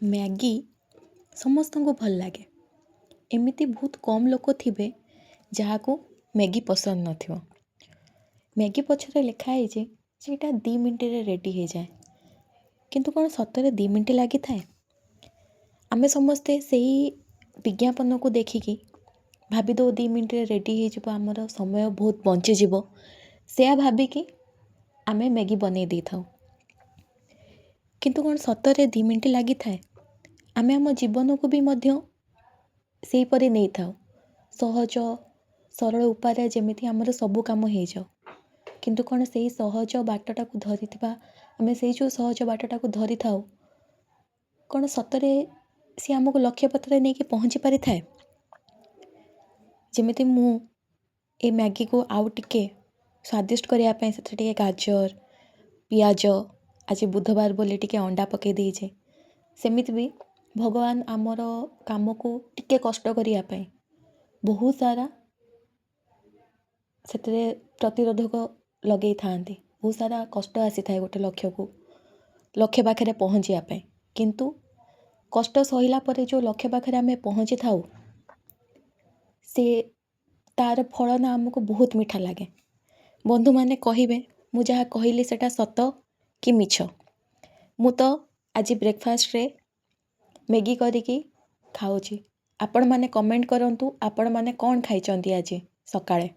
Maggi ସମସ୍ତଙ୍କୁ ଭଲ ଲାଗେ। ଏମିତି ବହୁତ କମ୍ ଲୋକ ଥିବେ ଯାହାକୁ ମ୍ୟାଗି ପସନ୍ଦ ନଥିବ। ମ୍ୟାଗି ପଛରେ ଲେଖା ହେଇଛି ଯେ ଏଇଟା 2 ମିନିଟ୍ରେ ରେଡ଼ି ହେଇଯାଏ। କିନ୍ତୁ କ'ଣ ସତରେ 2 ମିନିଟ୍ ଲାଗିଥାଏ? ଆମେ ସମସ୍ତେ ସେଇ ବିଜ୍ଞାପନକୁ ଦେଖିକି ଭାବିଦେଉ 2 ମିନିଟ୍ରେ ରେଡ଼ି ହେଇଯିବ, ଆମର ସମୟ ବହୁତ ବଞ୍ଚିଯିବ। ସେୟା ଭାବିକି ଆମେ ମ୍ୟାଗି ବନେଇ ଦେଇଥାଉ। କିନ୍ତୁ କ'ଣ ସତରେ 2 ମିନିଟ୍ ଲାଗିଥାଏ? ଆମେ ଆମ ଜୀବନକୁ ବି ମଧ୍ୟ ସେହିପରି ନେଇଥାଉ। ସହଜ ସରଳ ଉପାୟରେ ଯେମିତି ଆମର ସବୁ କାମ ହେଇଯାଉ। କିନ୍ତୁ କ'ଣ ସେଇ ସହଜ ବାଟଟାକୁ ଧରିଥିବା ଆମେ ସେଇ ଯେଉଁ ସହଜ ବାଟଟାକୁ ଧରିଥାଉ, କ'ଣ ସତରେ ସିଏ ଆମକୁ ଲକ୍ଷ୍ୟପଥରେ ନେଇକି ପହଞ୍ଚି ପାରିଥାଏ? ଯେମିତି ମୁଁ ଏ ମ୍ୟାଗିକୁ ଆଉ ଟିକେ ସ୍ୱାଦିଷ୍ଟ କରିବା ପାଇଁ ସେଥିରେ ଟିକେ ଗାଜର, ପିଆଜ, ଆଜି ବୁଧବାର ବୋଲି ଟିକେ ଅଣ୍ଡା ପକାଇ ଦେଇଛେ। ସେମିତି ବି ଭଗବାନ ଆମର କାମକୁ ଟିକେ କଷ୍ଟ କରିବା ପାଇଁ ବହୁତ ସାରା ସେଥିରେ ପ୍ରତିରୋଧକ ଲଗେଇଥାନ୍ତି। ବହୁତ ସାରା କଷ୍ଟ ଆସିଥାଏ ଗୋଟେ ଲକ୍ଷ୍ୟ ପାଖରେ ପହଞ୍ଚିବା ପାଇଁ। କିନ୍ତୁ କଷ୍ଟ ସହିଲା ପରେ ଯେଉଁ ଲକ୍ଷ୍ୟ ପାଖରେ ଆମେ ପହଞ୍ଚିଥାଉ, ସେ ତା'ର ଫଳ ନା ଆମକୁ ବହୁତ ମିଠା ଲାଗେ। ବନ୍ଧୁମାନେ କହିବେ ମୁଁ ଯାହା କହିଲି ସେଟା ସତ କି ମିଛ। ମୁଁ ତ ଆଜି ବ୍ରେକଫାଷ୍ଟରେ ମ୍ୟାଗି କରିକି ଖାଉଛି। ଆପଣମାନେ କମେଣ୍ଟ କରନ୍ତୁ, ଆପଣମାନେ କ'ଣ ଖାଇଛନ୍ତି ଆଜି ସକାଳେ।